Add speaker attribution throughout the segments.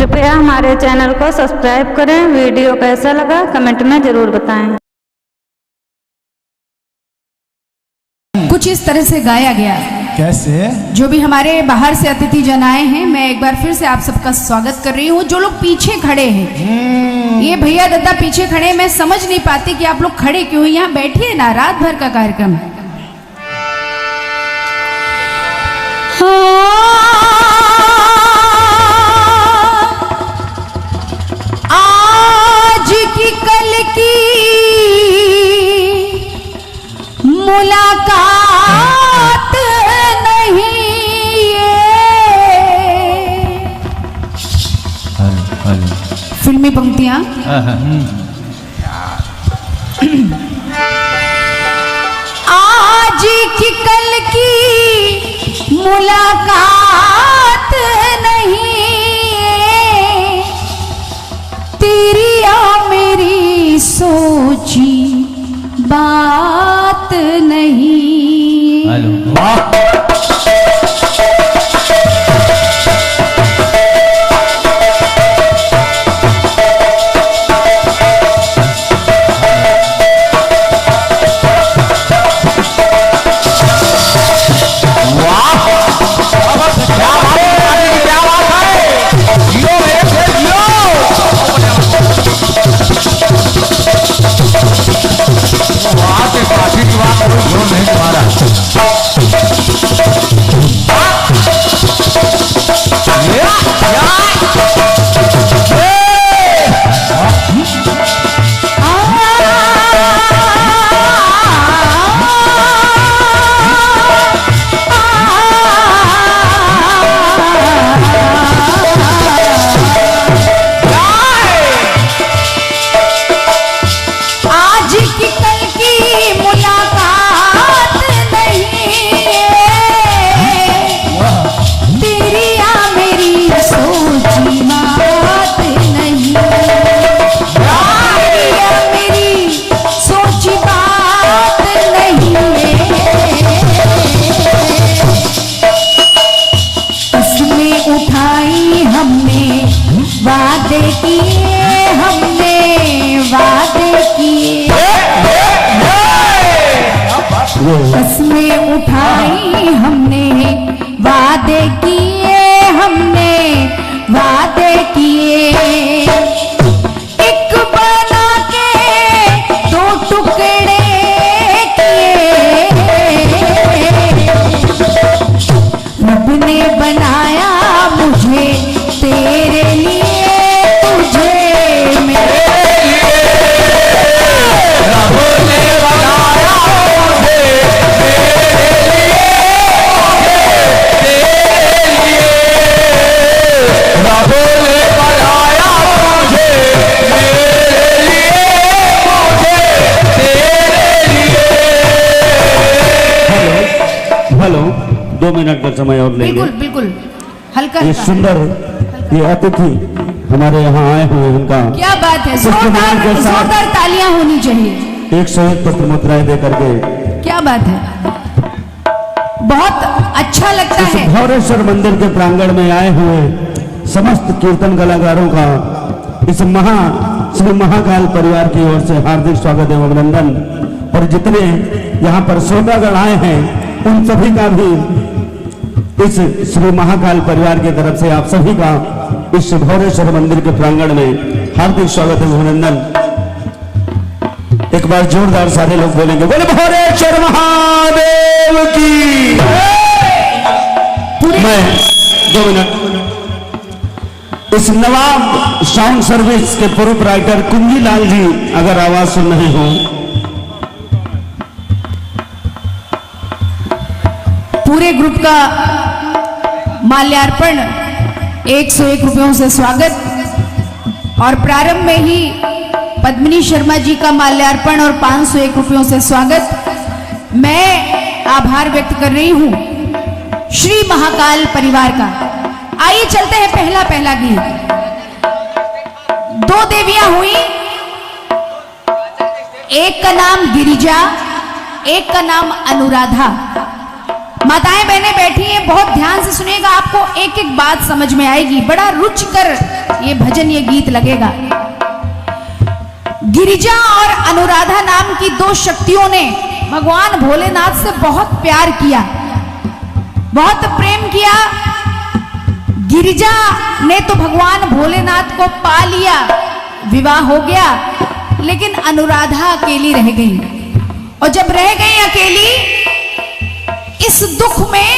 Speaker 1: कृपया हमारे चैनल को सब्सक्राइब करें। वीडियो कैसा लगा कमेंट में ज़रूर बताएं।
Speaker 2: कुछ इस तरह से गाया गया।
Speaker 3: कैसे?
Speaker 2: जो भी हमारे बाहर से अतिथि जन आए हैं, मैं एक बार फिर से आप सबका स्वागत कर रही हूँ। जो लोग पीछे खड़े हैं, ये भैया दादा पीछे खड़े हैं, मैं समझ नहीं पाती कि आप लोग खड़े क्यों हैं। यहाँ बैठिए ना, रात भर का कार्यक्रम है। आज की कल की मुलाकात नहीं फिल्मी पंक्तियां। आज की कल की मुलाकात नहीं, तेरी या मेरी सोची बात नहीं।
Speaker 3: वाह! वादे किए हमने, वादे किए, कसमें उठाई हमने, वादे किए हमने, वादे किए। एक बना के दो टुकड़े किए, रब ने बनाया मुझे तेरे लिए,
Speaker 4: हेलो, 2 मिनट का समय और लेंगे।
Speaker 2: बिल्कुल बिल्कुल, हल्का
Speaker 4: ये सुंदर ये अतिथि हमारे यहाँ आए हुए हैं, उनका
Speaker 2: क्या बात है, जोरदार तालियां होनी चाहिए।
Speaker 4: 101 पत्र मुद्राएं दे करके, क्या
Speaker 2: बात है, बहुत अच्छा लगता है।
Speaker 4: भौरेश्वर मंदिर के प्रांगण में आए हुए समस्त कीर्तन कलाकारों का इस श्री महाकाल परिवार की ओर से हार्दिक स्वागत एवं अभिनंदन। और जितने यहाँ पर श्रोतागण आए हैं, उन सभी का भी इस श्री महाकाल परिवार की तरफ से आप सभी का इस भौरेश्वर मंदिर के प्रांगण में हार्दिक स्वागत एवं अभिनंदन। एक बार जोरदार सारे लोग बोलेंगे, बोले भौरेश्वर महादेव की। मैं 2 मिनट इस नवाब साउंड सर्विस के प्रोपराइटर कुंजीलाल जी अगर आवाज सुन रहे हो,
Speaker 2: पूरे ग्रुप का माल्यार्पण 101 रुपयों से स्वागत। और प्रारंभ में ही पद्मिनी शर्मा जी का माल्यार्पण और 501 रुपयों से स्वागत। मैं आभार व्यक्त कर रही हूं श्री महाकाल परिवार का। आइए चलते हैं पहला गीत। 2 देवियां हुई, एक का नाम गिरिजा, एक का नाम अनुराधा। माताएं बहनें बैठी हैं, बहुत ध्यान से सुनिएगा, आपको एक एक बात समझ में आएगी। बड़ा रुचिकर ये भजन, ये गीत लगेगा। गिरिजा और अनुराधा नाम की दो शक्तियों ने भगवान भोलेनाथ से बहुत प्यार किया, बहुत प्रेम किया। गिरिजा ने तो भगवान भोलेनाथ को पा लिया, विवाह हो गया, लेकिन अनुराधा अकेली रह गई। और जब रह गई अकेली, इस दुख में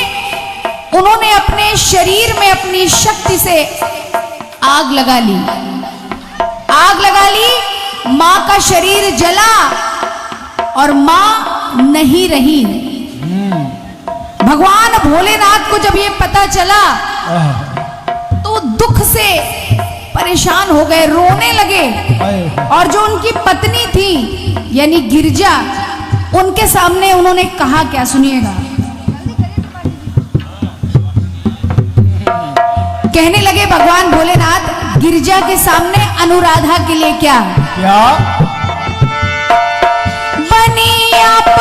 Speaker 2: उन्होंने अपने शरीर में अपनी शक्ति से आग लगा ली। आग लगा ली, मां का शरीर जला और मां नहीं रही। भगवान भोलेनाथ को जब ये पता चला तो दुख से परेशान हो गए, रोने लगे। और जो उनकी पत्नी थी यानी गिरिजा, उनके सामने उन्होंने कहा क्या, सुनिएगा। कहने लगे भगवान भोलेनाथ गिरिजा के सामने अनुराधा के लिए क्या बनी आप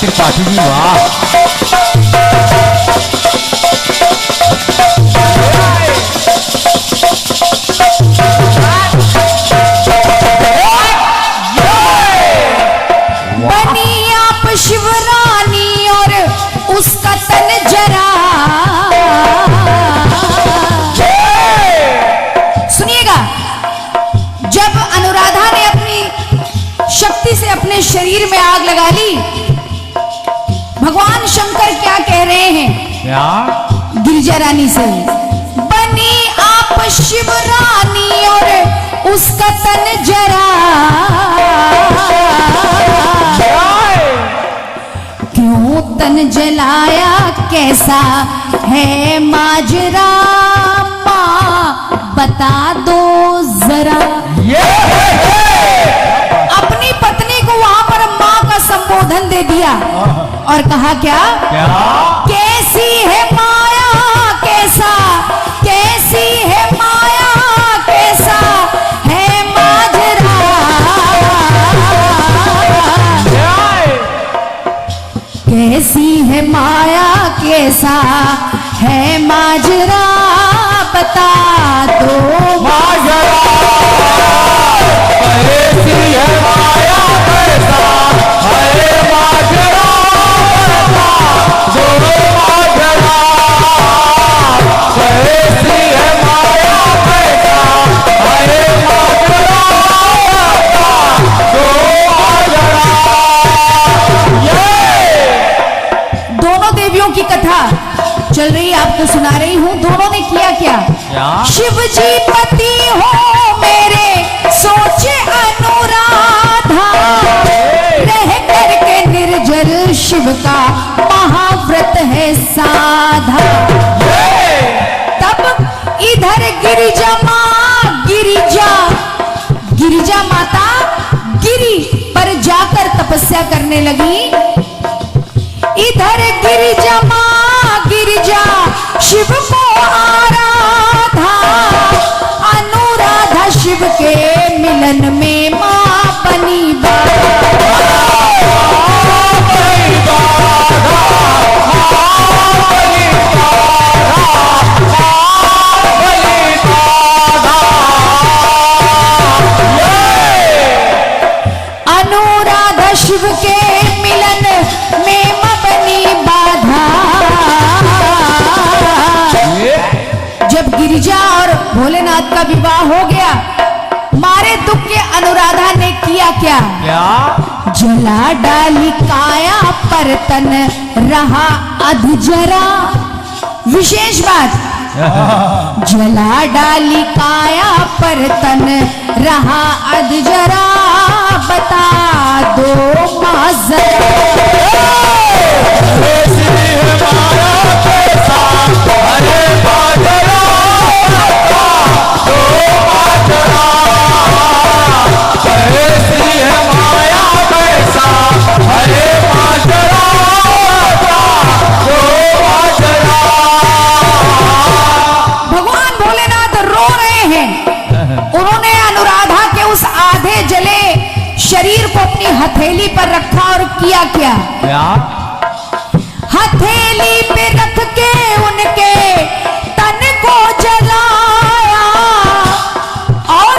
Speaker 5: त्रिपाठी जी, वाह।
Speaker 2: बनी आप शिवरानी और उसका तन जरा। सुनिएगा, जब अनुराधा ने अपनी शक्ति से अपने शरीर में आग लगा ली, भगवान शंकर क्या कह रहे हैं
Speaker 5: क्या?
Speaker 2: गिरिजा रानी से, बनी आप शिवरानी और उसका तन जरा। क्यों तन जलाया, कैसा है माजरा, मां बता दो जरा। अपनी पत्नी को वहां पर मां का संबोधन दे दिया और कहा क्या, कैसी है माया, कैसी है माया, कैसा है माजरा। कैसी है माया, कैसा है माजरा, बता दो माजरा।
Speaker 5: कैसी है माया, कैसा है माजरा, दो माजरा। कैसी है माया, कैसा है माजरा, दो माजरा।
Speaker 2: दोनों देवियों की कथा चल रही, आपको सुना रही हूं। दोनों ने किया क्या, शिव जी पति हो मेरे, सोचे अनुराधा, रह करके निर्जल शिव का महाव्रत है साधा। तब इधर गिरिजा मां, गिरिजा माता गिरी पर जाकर तपस्या करने लगी। इधर गिरिजा मां, गिरिजा शिव को आराधा, अनुराधा शिव के मिलन में मां बनी अनुराधा शिव के मिलन में मां बनी बाधा। जब गिरिजा और भोलेनाथ का विवाह हो गया, मारे दुख के अनुराधा ने किया क्या, जला डाली काया पर तन रहा अधजरा। विशेष बात, जला डाली काया पर तन रहा अधजरा, बता दो माजरा।
Speaker 5: हरे
Speaker 2: अपनी हथेली पर रखा और किया क्या?
Speaker 5: क्या?
Speaker 2: हथेली पे रख के उनके तन को जलाया और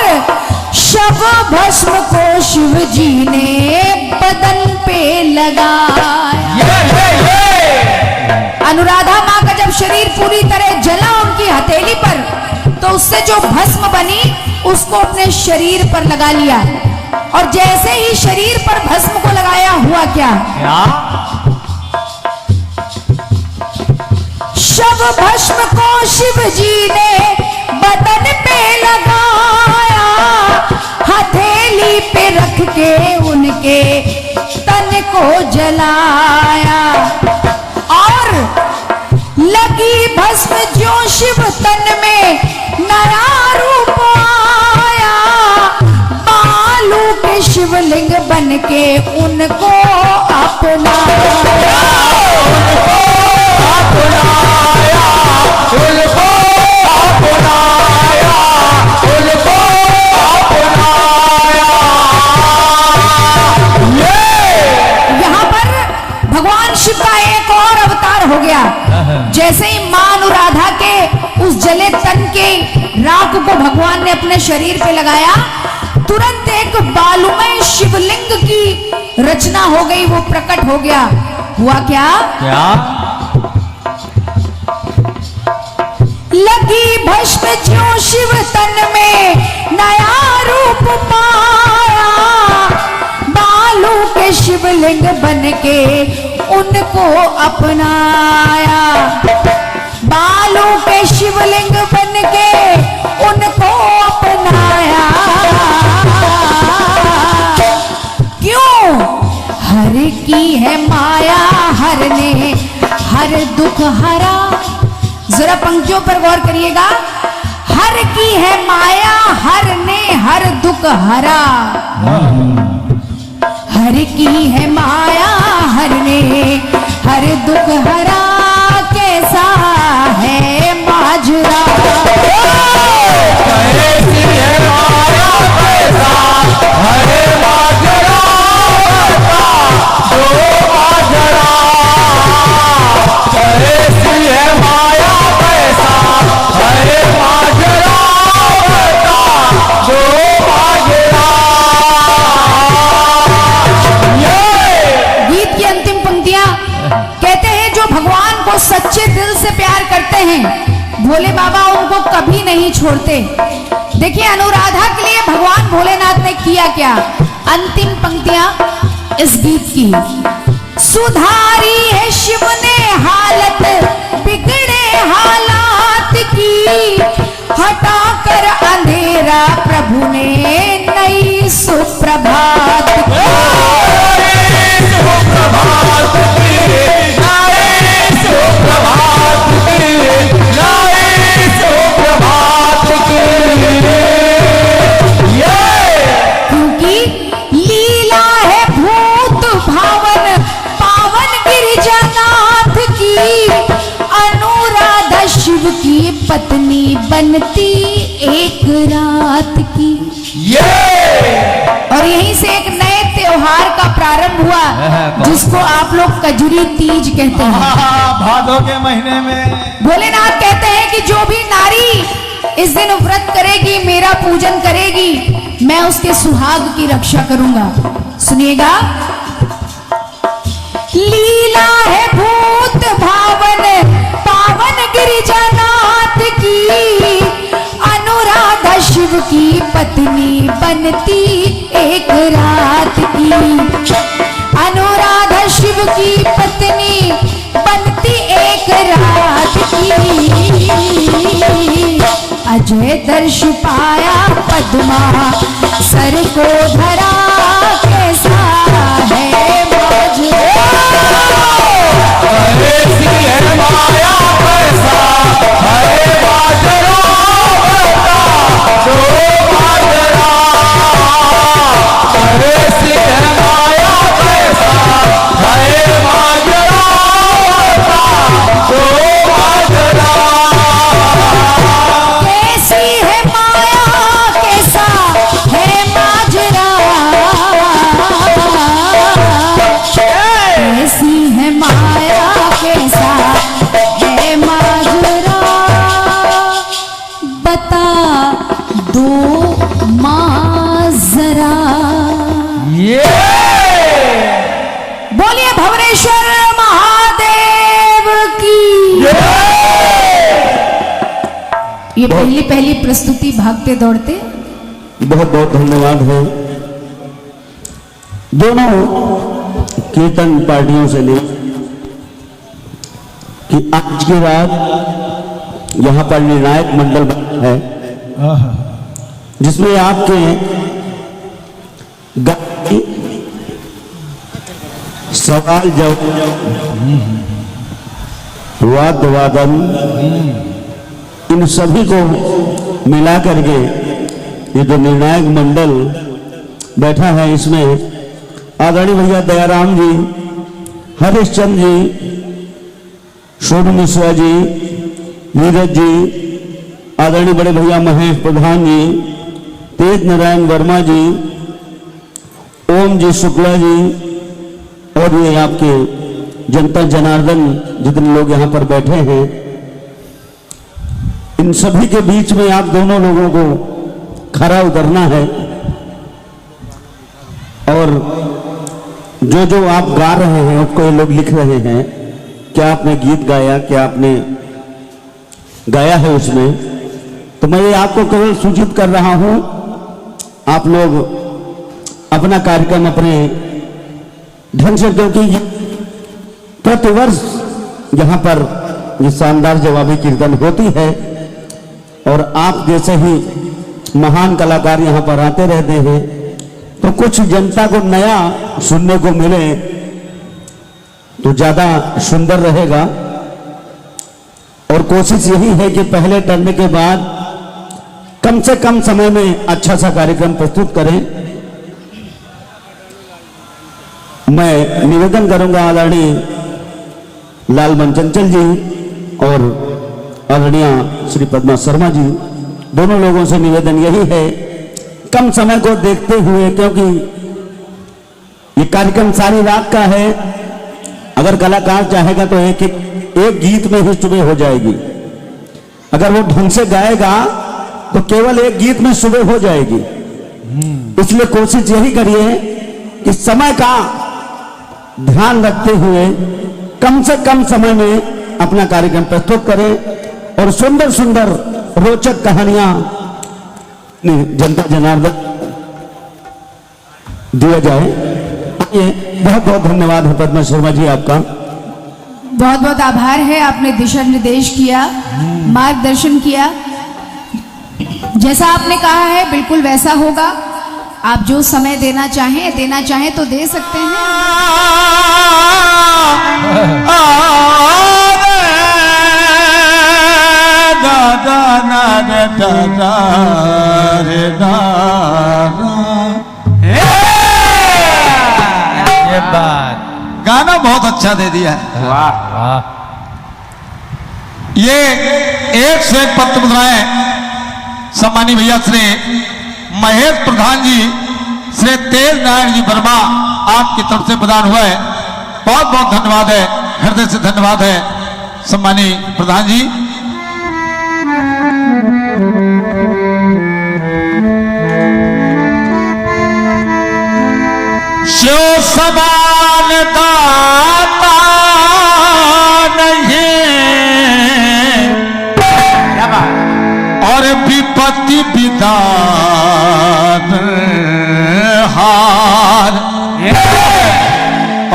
Speaker 2: शव भस्म को शिव जी ने बदन पे लगाया। अनुराधा माँ का जब शरीर पूरी तरह जला उनकी हथेली पर, तो उससे जो भस्म बनी उसको अपने शरीर पर लगा लिया, और जैसे ही शरीर पर भस्म को लगाया, हुआ क्या?
Speaker 5: क्या?
Speaker 2: शव भस्म को शिव जी ने बदन पे लगाया, हथेली पे रख के उनके तन को जलाया, और लगी भस्म जो शिव तन में नया रूप आया, बालू के शिवलिंग बन के उनको अपनाया। यहाँ पर भगवान शिव का एक और अवतार हो गया। जैसे ही मां अनुराधा के उस जले तन के राख को भगवान ने अपने शरीर पे लगाया, तुरंत एक बालूमय शिवलिंग की रचना हो गई, वो प्रकट हो गया। हुआ क्या?
Speaker 5: क्या?
Speaker 2: लगी भस्म जो शिव तन में नया रूप पाया, बालू के शिवलिंग बन के उनको अपनाया, बालू के शिवलिंग बन के उनको अपनाया। क्यों? हर की है माया, हर ने हर दुख हरा। जरा पंक्तियों पर गौर करिएगा। हर की है माया, हर ने हर दुख हरा। हर की है माया, हर ने हर दुख हरा, कैसा है माजरा।
Speaker 5: कैसी है माया कैसा है माजरा, जो माजरा। कैसी है माया कैसा है माजरा, जो माजरा।
Speaker 2: गीत की अंतिम पंक्तियां कहते हैं, जो भगवान को सच्चे दिल से प्यार करते हैं, भोले बाबा उनको कभी नहीं छोड़ते। देखिए अनुराधा के लिए भगवान भोलेनाथ ने किया क्या। अंतिम पंक्तियां इस गीत की। सुधारी है शिव ने हालत बिगड़े हालात की, हटा कर अंधेरा प्रभु ने नई सुप्रभात की। क्योंकि लीला है भूत भावन पावन गिरिजानाथ की, अनुराधा शिव की पत्नी बनती एक रात की। और यहीं से एक नए त्योहार का प्रारंभ हुआ, जिसको आप लोग कजरी तीज कहते हैं।
Speaker 5: भादों के महीने में
Speaker 2: भोलेनाथ कहते हैं कि जो भी नारी इस दिन व्रत करेगी, मेरा पूजन करेगी, मैं उसके सुहाग की रक्षा करूंगा। सुनिएगा। लीला है भूत भावन पावन गिरिजानाथ की, अनुराधा शिव की पत्नी बनती एक रात की। अनुराधा शिव की पत्नी बनती एक रात की। अजय दर्श पाया पद्मा सर को धरा, कैसा है माजरा।
Speaker 5: कैसी है माया कैसा है माजरा, जो माजरा। कैसी है माया कैसा है माजरा, जो माजरा।
Speaker 2: कैसी है माया कैसा है माजरा, भवनेश्वर महादेव की। ये पहली प्रस्तुति भागते दौड़ते।
Speaker 4: बहुत बहुत धन्यवाद है दोनों कीर्तन पार्टियों से ले कि आज की रात यहाँ पर निर्णायक मंडल है जिसमें आपके गायकी, सवाल जवाब, वाद्य वादन, इन सभी को मिला करके ये जो निर्णायक मंडल बैठा है इसमें आदरणीय भैया दयाराम जी, हरिश्चंद्र जी, सोनू मिश्रा जी, नीरज जी, आदरणीय बड़े भैया महेश प्रधान जी, तेज नारायण वर्मा जी, ओम जी शुक्ला जी और ये आपके जनता जनार्दन जितने लोग यहाँ पर बैठे हैं, इन सभी के बीच में आप दोनों लोगों को खरा उतरना है और जो जो आप गा रहे हैं उसको ये लोग लिख रहे हैं, क्या आपने गीत गाया, क्या आपने गाया है उसमें, तो मैं ये आपको केवल सूचित कर रहा हूं। आप लोग अपना कार्यक्रम अपने ढंग से, क्योंकि प्रतिवर्ष यहाँ पर ये शानदार जवाबी कीर्तन होती है और आप जैसे ही महान कलाकार यहाँ पर आते रहते हैं तो कुछ जनता को नया सुनने को मिले तो ज्यादा सुंदर रहेगा। और कोशिश यही है कि पहले टर्न के बाद कम से कम समय में अच्छा सा कार्यक्रम प्रस्तुत करें। मैं निवेदन करूंगा आदरणीय लाल मनचंचल जी और आदरणीय श्री पद्मा शर्मा जी, दोनों लोगों से निवेदन यही है कम समय को देखते हुए, क्योंकि ये कार्यक्रम सारी रात का है, अगर कलाकार चाहेगा तो एक गीत में ही सुबह हो जाएगी, अगर वो ढंग से गाएगा तो केवल एक गीत में सुबह हो जाएगी। इसलिए कोशिश यही करिए कि समय का ध्यान रखते हुए कम से कम समय में अपना कार्यक्रम प्रस्तुत करें और सुंदर सुंदर रोचक कहानियां जनता जनार्दन दिया जाए। ये बहुत बहुत धन्यवाद है पद्मा शर्मा जी आपका।
Speaker 2: बहुत बहुत आभार है, आपने दिशा निर्देश किया, मार्गदर्शन किया, जैसा आपने कहा है बिल्कुल वैसा होगा। आप जो समय देना चाहें तो दे सकते हैं।
Speaker 5: ये बात गाना बहुत अच्छा दे दिया है। वाह। ये एक से एक पत्र बनाए सम्मानी भैया श्री महेश प्रधान जी, श्री तेज नारायण जी वर्मा, आपकी तरफ से प्रदान हुआ है। बहुत बहुत धन्यवाद है, हृदय से धन्यवाद है सम्मानी प्रधान जी। शिव समान दाता नहीं और विपत्ति विदान हार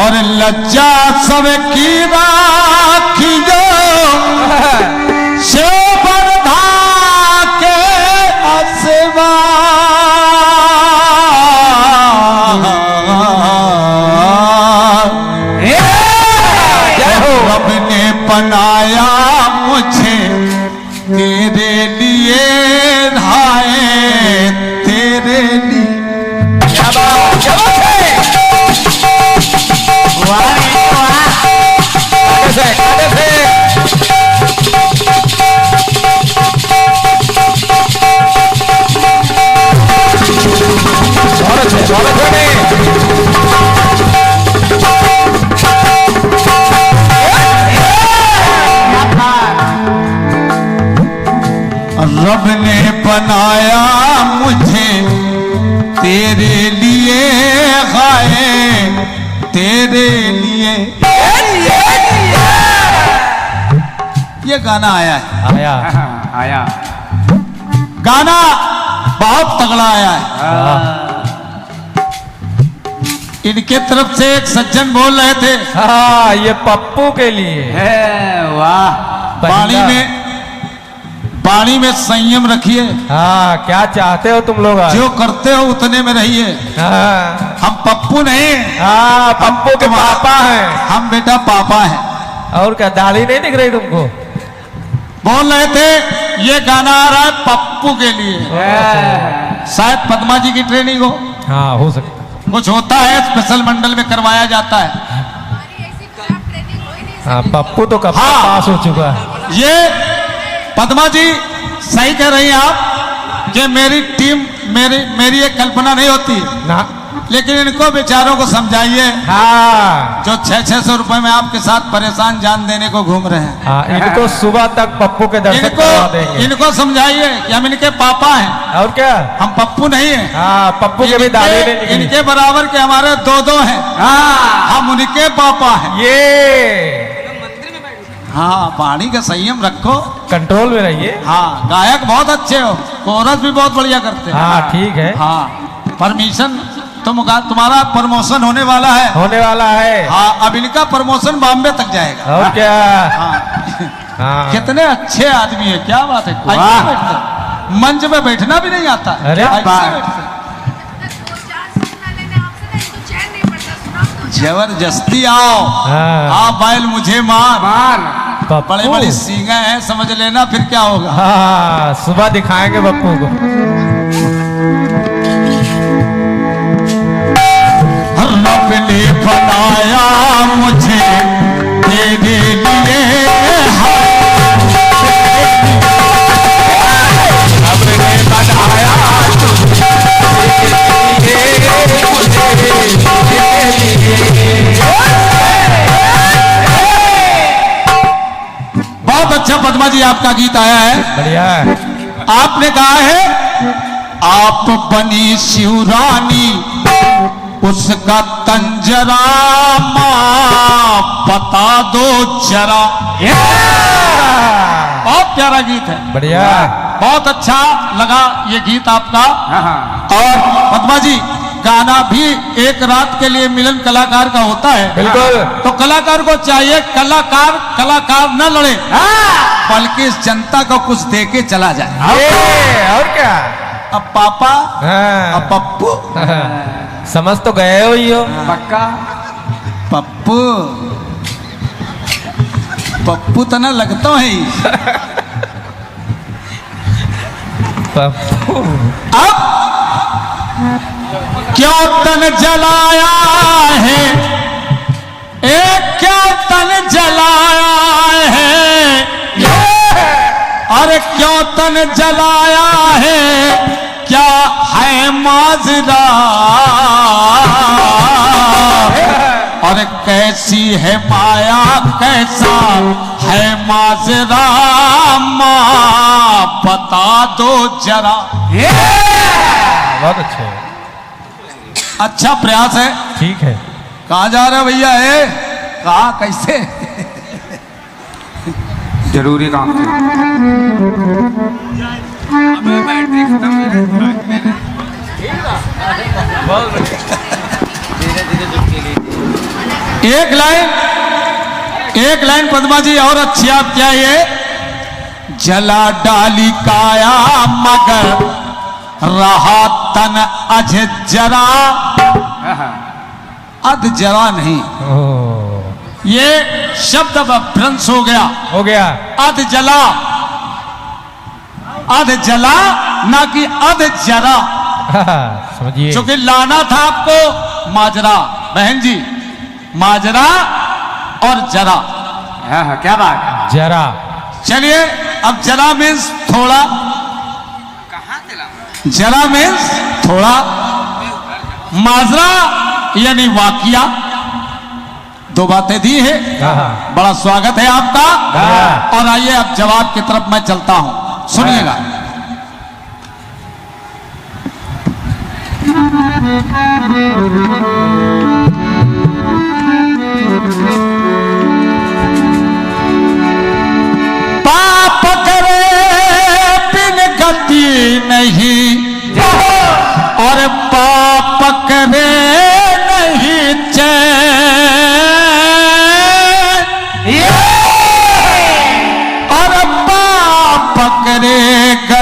Speaker 5: और लज्जा सब की राखियो शिव बरधा के असवा अपने बनाया मुझे तेरे लिए धाए तेरे लिए। रब ने बनाया मुझे तेरे लिए गाए तेरे लिए। ये गाना आया है,
Speaker 6: आया
Speaker 5: गाना बहुत तगड़ा आया है। इनके तरफ से एक सज्जन बोल रहे थे,
Speaker 6: हाँ, ये पप्पू के लिए
Speaker 3: है, वाह।
Speaker 5: पानी में संयम रखिए।
Speaker 6: हाँ, क्या चाहते हो तुम लोग आज?
Speaker 5: जो करते हो उतने में रहिए।
Speaker 6: हाँ,
Speaker 5: हम पप्पू नहीं,
Speaker 6: हाँ, पप्पू के पापा हैं।
Speaker 5: हम बेटा पापा हैं।
Speaker 6: और क्या दाढ़ी नहीं दिख रही तुमको?
Speaker 5: बोल रहे थे ये गाना आ रहा है पप्पू के लिए। शायद पद्मा जी की ट्रेनिंग हो,
Speaker 6: हाँ, हो सकता।
Speaker 5: कुछ होता है स्पेशल मंडल में करवाया जाता है।
Speaker 6: हाँ, पप्पू तो कब
Speaker 5: हाँ।
Speaker 6: पास हो चुका है।
Speaker 5: ये पद्मा जी सही कह रही हैं आप कि मेरी टीम मेरी एक कल्पना नहीं होती,
Speaker 6: ना,
Speaker 5: लेकिन इनको बेचारों को समझाइए
Speaker 6: हाँ,
Speaker 5: जो 600 रुपए में आपके साथ परेशान जान देने को घूम रहे हैं।
Speaker 6: हाँ, इनको सुबह तक पप्पू के दर्शन करवा देंगे।
Speaker 5: इनको समझाइए कि हम इनके पापा हैं,
Speaker 6: और क्या?
Speaker 5: हम पप्पू नहीं हैं।
Speaker 6: हाँ, पप्पू के भी दाढ़ी नहीं दिख रही।
Speaker 5: इनके बराबर के हमारे दो हैं। हम उनके पापा हैं।
Speaker 6: ये
Speaker 5: हाँ, पानी का संयम रखो,
Speaker 6: कंट्रोल में रहिए।
Speaker 5: हाँ, गायक बहुत अच्छे हो, कोरस भी बहुत बढ़िया करते हैं।
Speaker 6: हाँ, ठीक है,
Speaker 5: हाँ, परमिशन तुम्हारा प्रमोशन होने वाला है।
Speaker 6: होने वाला है।
Speaker 5: हाँ, अब इनका प्रमोशन बॉम्बे तक जाएगा।
Speaker 6: और क्या?
Speaker 5: हाँ,
Speaker 6: हाँ,
Speaker 5: कितने अच्छे आदमी है, क्या बात है। ऐसे बैठते, मंच में बैठना भी नहीं आता।
Speaker 6: अरे
Speaker 5: ऐसे
Speaker 6: वाह।
Speaker 5: बैठते। जबरदस्ती आओ,
Speaker 6: हाँ।
Speaker 5: हाँ, बैल मुझे मार।
Speaker 6: पप्पू।
Speaker 5: बड़े बड़ी सींगा है, समझ लेना फिर क्या होगा।
Speaker 6: हाँ, सुबह दिखाएंगे पप्पू को।
Speaker 5: रब ने बनाया मुझे तेरे लिए, रब ने बनाया बहुत अच्छा पद्मा जी आपका गीत आया है,
Speaker 6: बढ़िया है।
Speaker 5: आपने कहा है आप बनी शिवरानी उसका तंजरा माँ बता दो जरा। बहुत प्यारा गीत है,
Speaker 6: बढ़िया।
Speaker 5: बहुत अच्छा लगा ये गीत आपका। और पद्मा जी गाना भी एक रात के लिए मिलन कलाकार का होता है।
Speaker 6: बिल्कुल।
Speaker 5: तो कलाकार को चाहिए कलाकार न लड़े, बल्कि इस जनता को कुछ दे के चला जाए।
Speaker 6: ये, और क्या?
Speaker 5: अब पापा,
Speaker 6: हाँ,
Speaker 5: अब पप्पू,
Speaker 6: समझ तो गए हो ही हो।
Speaker 3: पक्का।
Speaker 5: पप्पू पप्पू तो ना लगता है।
Speaker 6: पप्पू।
Speaker 5: अब क्यों तन जलाया है, एक क्यों तन जलाया है, अरे क्यों तन जलाया है, क्या है माजरा, और कैसी है माया, कैसा है माजरा, माँ बता दो जरा।
Speaker 6: बहुत अच्छे है।
Speaker 5: अच्छा प्रयास है।
Speaker 6: ठीक है।
Speaker 5: कहाँ जा रहे हो भैया? है कहाँ, कैसे?
Speaker 3: जरूरी काम थे। एक लाइन पद्मा जी और अच्छी आप क्या, ये जला डाली काया मगर रहा तन अज जरा, अध जरा नहीं,
Speaker 6: ओह,
Speaker 5: ये शब्द भ्रंश हो गया।
Speaker 6: हो गया।
Speaker 5: अध जला, अध जला ना कि अध जरा,
Speaker 6: समझिए।
Speaker 5: क्योंकि लाना था आपको माजरा। बहन जी, माजरा और जरा,
Speaker 3: क्या बात।
Speaker 6: जरा।
Speaker 5: चलिए अब जरा मीन्स थोड़ा, जरा मीन्स थोड़ा, माजरा यानी वाकिया। दो बातें दी है।
Speaker 6: हाँ।
Speaker 5: बड़ा स्वागत है आपका।
Speaker 6: हाँ।
Speaker 5: और आइए अब जवाब की तरफ मैं चलता हूं, सुनिएगा।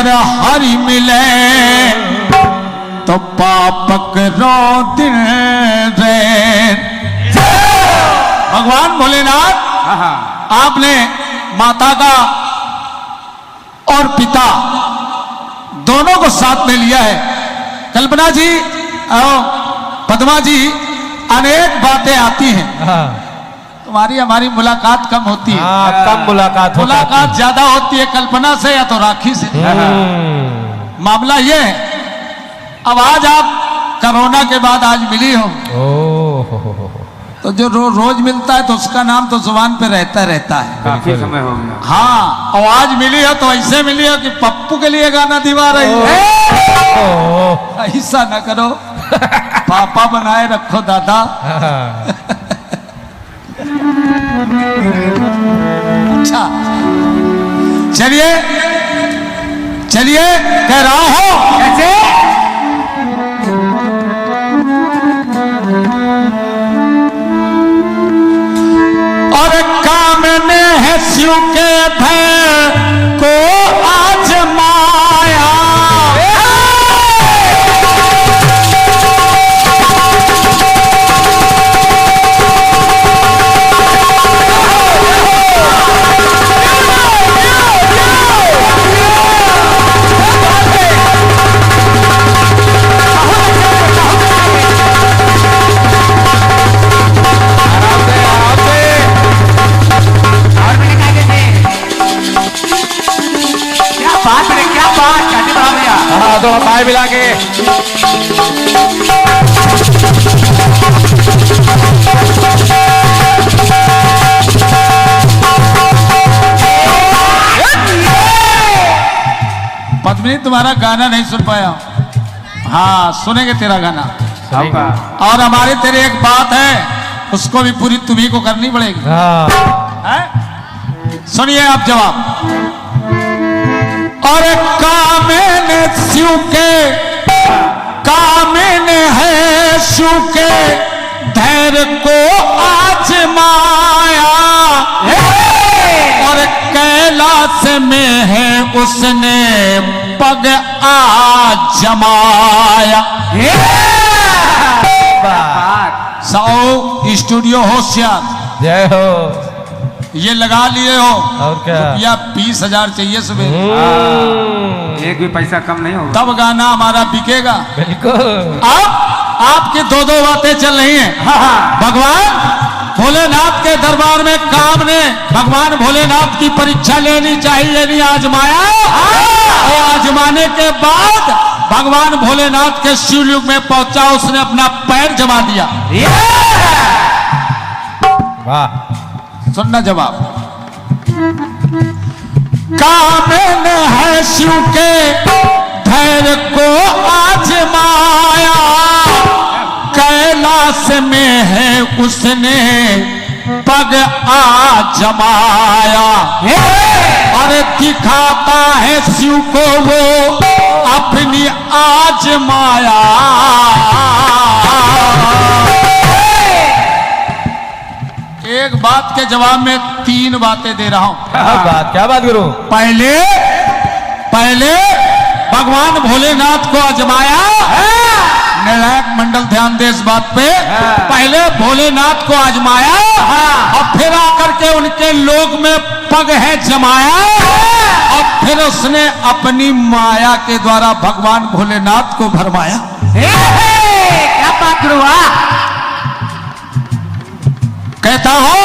Speaker 3: अगर हरि मिले तो पापक रो दिन रे। भगवान भोलेनाथ आपने माता का और पिता दोनों को साथ में लिया है। कल्पना जी और पद्मा जी, अनेक बातें आती हैं,
Speaker 6: हाँ,
Speaker 3: तुम्हारी हमारी मुलाकात कम होती है।
Speaker 6: हाँ, कम मुलाकात हो
Speaker 3: मुलाकात ज्यादा होती है कल्पना से या तो राखी से। मामला ये है, अब आज आप कोरोना के बाद आज मिली हो,
Speaker 6: ओ
Speaker 3: तो जो रोज मिलता है तो उसका नाम तो जुबान पे रहता है।
Speaker 7: काफी समय हो गया।
Speaker 3: हाँ, और आज मिली हो तो ऐसे मिली हो कि पप्पू के लिए गाना दिवा रही है। ऐसा न करो, पापा बनाए रखो दादा। अच्छा, चलिए चलिए, कह रहा हूं कैसे और काम ने है शिव के भय को आजमाया।
Speaker 6: हाँ, थोड़ा पाए मिला के।
Speaker 3: पद्मिनी, तुम्हारा गाना नहीं सुन पाया। हाँ, सुनेंगे तेरा गाना। और हमारी तेरी एक बात है, उसको भी पूरी तुम्ही को करनी पड़ेगी।
Speaker 6: हाँ,
Speaker 3: सुनिए आप जवाब। और कामेन शिव के, कामेन है शिव के धैर्य को आजमाया। और कैलाश में है उसने पग आजमाया। साओ स्टूडियो होशियार,
Speaker 6: जय हो।
Speaker 3: ये लगा लिए हो
Speaker 6: और क्या?
Speaker 3: रुपया 20,000 चाहिए सुबह,
Speaker 7: एक भी पैसा कम नहीं होगा।
Speaker 3: तब गाना हमारा बिकेगा।
Speaker 6: बिल्कुल।
Speaker 3: अब आपकी दो बातें चल रही हैं। भगवान भोलेनाथ के दरबार में काम ने भगवान भोलेनाथ की परीक्षा लेनी चाहिए, नहीं आजमाया। और आजमाने के बाद भगवान भोलेनाथ के शिवलिंग में पहुंचा, उसने अपना पैर जमा दिया।
Speaker 6: वाह,
Speaker 3: सुनना जवाब। कामेन है शिव के धैर्य को आजमाया। कैलाश में है उसने पग आजमाया। और दिखाता है शिव को वो अपनी आजमाया। एक बात के जवाब में 3 बातें दे रहा हूं।
Speaker 6: क्या बात करूं?
Speaker 3: पहले भगवान भोलेनाथ को आजमाया। निर्णायक मंडल ध्यान दे इस बात पे। पहले भोलेनाथ को आजमाया और फिर आकर के उनके लोक में पग है जमाया। और फिर उसने अपनी माया के द्वारा भगवान भोलेनाथ को भरमाया। क्या बात हुआ? कहता हूं,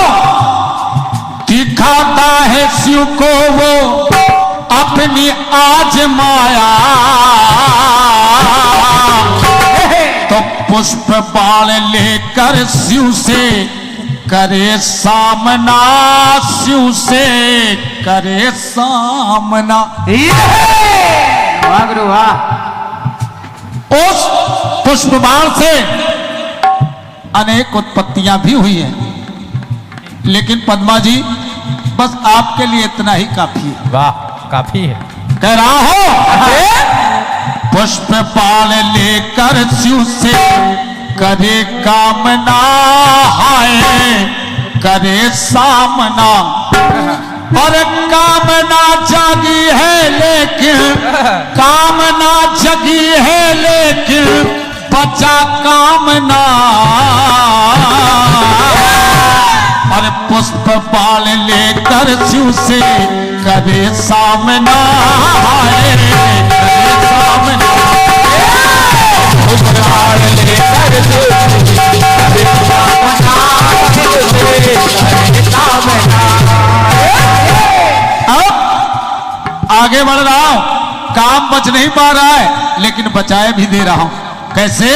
Speaker 3: दिखाता है शिव को वो अपनी आजमाया। तो पुष्प बाण लेकर शिव से करे सामना, शिव से करे सामना। उस पुष्प बाण से अनेक उत्पत्तियां भी हुई हैं, लेकिन पद्मा जी बस आपके लिए इतना ही काफी है।
Speaker 6: वाह, काफी है।
Speaker 3: कह रहा हूं, पुष्प पाल लेकर शिव से करे कामना, हाय करे सामना। और कामना जागी है लेकिन कामना जगी है लेकिन बचा कामना। और पुष्प बाल लेकर शिव से करे सामना है, करे सामना। पुष्प बाल लेकर शिव से करे सामना, शिव से करे सामना। अब आगे बढ़ रहा हूं, काम बच नहीं पा रहा है लेकिन बचाए भी दे रहा हूं। कैसे?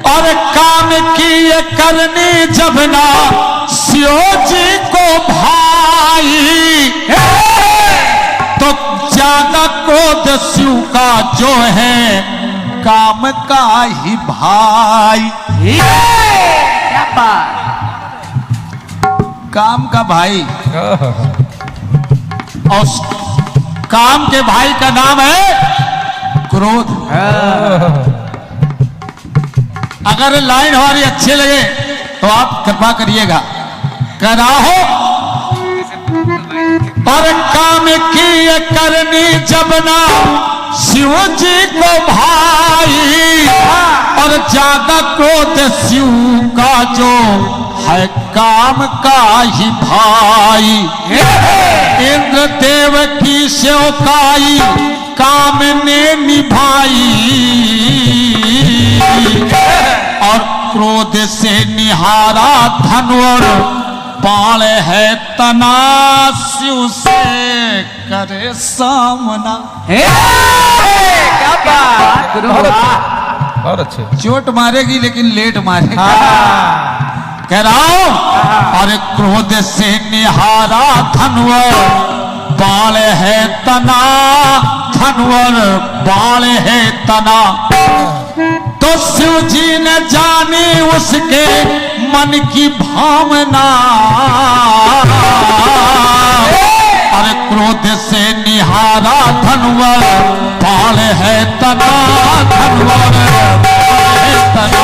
Speaker 3: और काम की ये करनी जब ना शिव जी को भाई, तो ज्यादा क्रोध शिव का जो है काम का ही भाई।
Speaker 7: क्या बात।
Speaker 3: काम का भाई, और काम के भाई का नाम है क्रोध। अगर लाइन हमारी अच्छी लगे तो आप कृपा करिएगा। कह रहा हो और काम की ये करनी जब ना शिव जी को भाई, और ज्यादा क्रोध शिव का जो है काम का ही भाई। इंद्र देव की सेवकाई काम ने निभाई, और क्रोध से निहारा धनुर बाण है तना, शिव से करे सामना।
Speaker 7: क्या बात।
Speaker 6: बहुत अच्छे।
Speaker 3: चोट मारेगी लेकिन लेट मारेगी। कह रहा हूं और क्रोध से निहारा धनुर बाण है तना, धनुर बाण है तना। तो शिव जी ने जानी उसके मन की भावना, और क्रोध से निहारा धनुर बाण है तना, धनुर बाण है तना।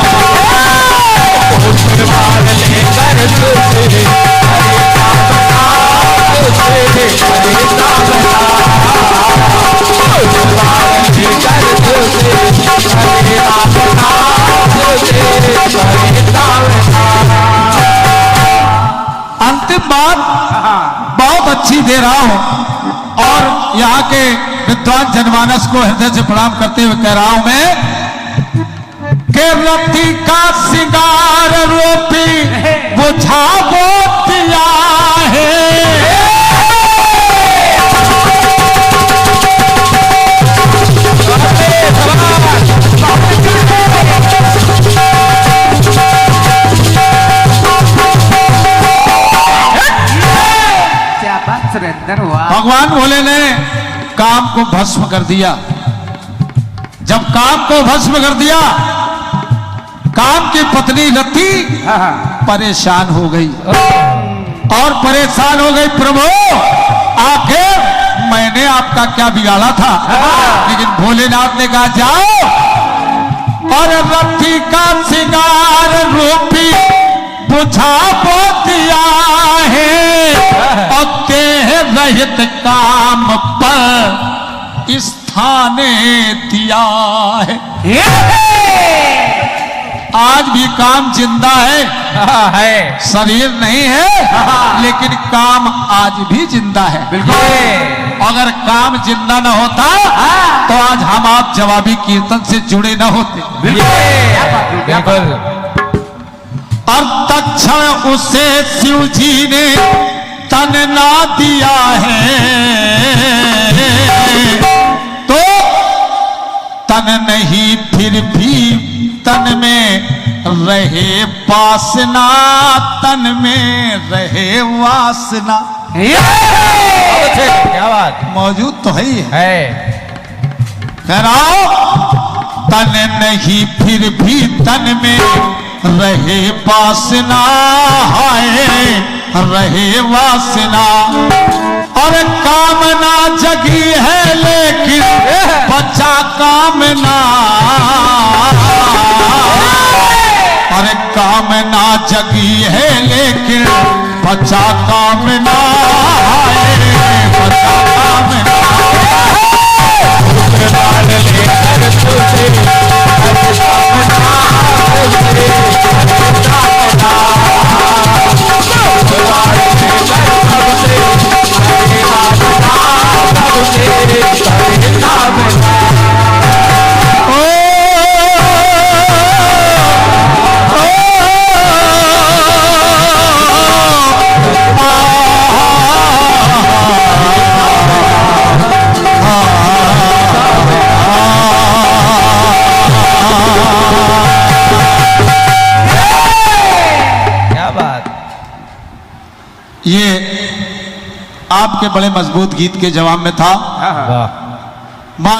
Speaker 3: अंतिम बात बहुत अच्छी दे रहा हूं, और यहाँ के विद्वान जनमानस को हृदय से प्रणाम करते हुए कह रहा हूं मैं के रति का सिंगार रूपी बुझा दिया है।
Speaker 7: क्या बात सुरेंद्र हुआ।
Speaker 3: भगवान भोले ने काम को भस्म कर दिया। जब काम को भस्म कर दिया, काम की पत्नी रति परेशान हो गई, और परेशान हो गई प्रभु आखिर मैंने आपका क्या बिगाड़ा था। लेकिन भोलेनाथ ने कहा जाओ और रति का सिंगार रूपी बुझा दिया है, और देह रहित काम पर स्थाने दिया है। आज भी काम जिंदा है, शरीर नहीं है लेकिन काम आज भी जिंदा है। बिल्कुल। अगर काम जिंदा न होता तो आज हम आप जवाबी कीर्तन से जुड़े न होते।
Speaker 6: बिल्कुल।
Speaker 3: और तत्क्षण उसे शिव जी ने तन ना दिया है, तो तन नहीं फिर भी तन में रहे वासना, तन में रहे वासना।
Speaker 6: क्या बात।
Speaker 3: मौजूद तो है ही
Speaker 6: है।
Speaker 3: कह रहा हूं तन नहीं फिर भी तन में रहे वासना, हाय रहे वासना। और कामना जगी है लेकिन बचा कामना, और कामना जगी है लेकिन बचा कामना, हाय
Speaker 6: क्या बात।
Speaker 5: ये आपके बड़े मजबूत गीत के जवाब में था।
Speaker 6: वाह